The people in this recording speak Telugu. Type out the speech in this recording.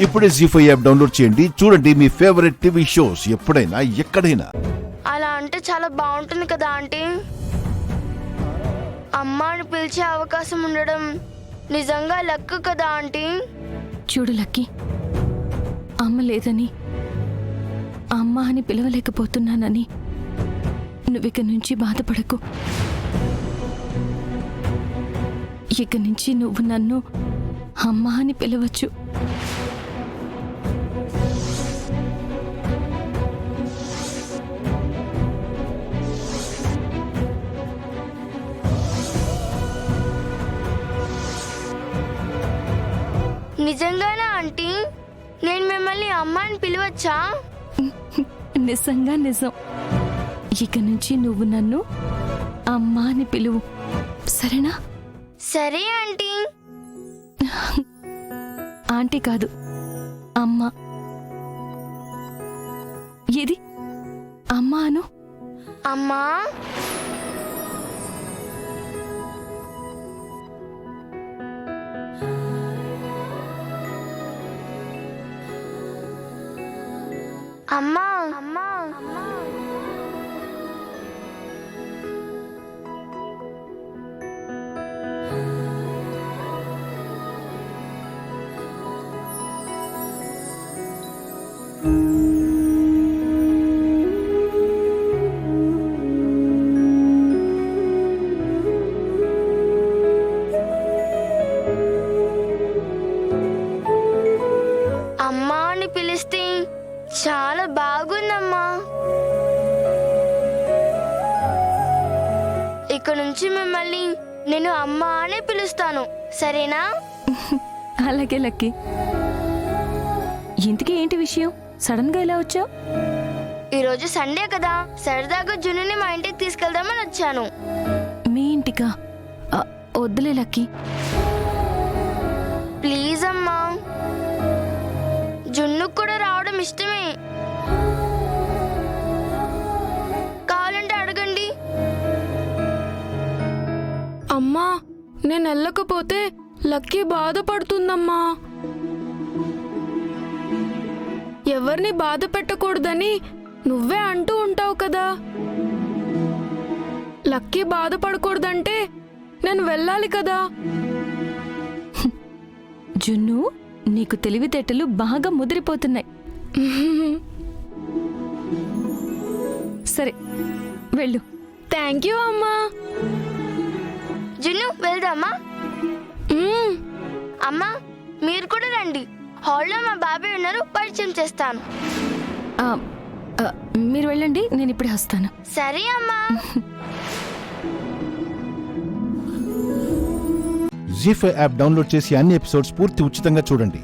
ఇప్పుడే జీ5 యాప్ డౌన్లోడ్ చేయండి. చూడండి మీ ఫేవరెట్ టీవీ షోస్ ఎప్పుడైనా ఎక్కడైనా. అలా అంటే చాలా బాగుంటుంది కదా ఆంటీ. అమ్మాని పిలిచే అవకాశం ఉండడం నిజంగా లక్ కదా ఆంటీ. చూడు లక్కీ, అమ్మ లేదని అమ్మ అని పిలవలేకపోతున్నానని నువ్విక నుంచి బాధపడకు. ఇక నుంచి నువ్వు నన్ను అమ్మ అని పిలవచ్చు. నిజంగానా ఆంటీ? నేను మిమ్మల్ని అమ్మ అని పిలవచ్చా? నిజంగా నిజం. ఇక నుంచి నువ్వు నన్ను అమ్మ అని పిలువు, సరేనా? సరే ఆంటీ. ఆంటీ కాదు, అమ్మ. ఏది అమ్మ అను. అమ్మా. అమ్మా. అమ్మా. అమ్మా అని పిలిస్తే చాలా బాగుందమ్మా. ఇక నుంచి మిమ్మల్ని నేను అమ్మ అనే పిలుస్తాను, సరేనా? అలాగే లక్కీ. ఇంతకీ ఏంటి విషయం? సడన్ గా ఇలా వచ్చావు? ఈరోజు సండే కదా, సరదాగా జున్నుని మా ఇంటికి తీసుకెళ్దామని వచ్చాను. మీ ఇంటికా? వద్దులే లక్కీ. ప్లీజ్ అమ్మా, జున్నుకు కూడా రావడం ఇష్టమే. కావాలంటే అడగండి. అమ్మా, నేను వెళ్ళకపోతే లక్కీ బాధపడుతుందమ్మా. ఎవరిని బాధ పెట్టకూడదని నువ్వే అంటూ ఉంటావు కదా. లక్కీ బాధపడకూడదంటే నేను వెళ్ళాలి కదా. జున్ను, నీకు తెలివితేటలు బాగా ముదిరిపోతున్నాయి. సరే వెళ్ళు. థ్యాంక్ యూ అమ్మా. జున్ను వెళ్దామా? అమ్మా మీరు కూడా రండి. హాల్లో మా బాబాయ్ ఉన్నారు, పరిచయం చేస్తాను. మీరు వెళ్ళండి, నేను ఇప్పుడే వస్తాను. సరే అమ్మా. జీ5 యాప్ డౌన్లోడ్ చేసి అన్ని ఎపిసోడ్స్ పూర్తి ఉచితంగా చూడండి.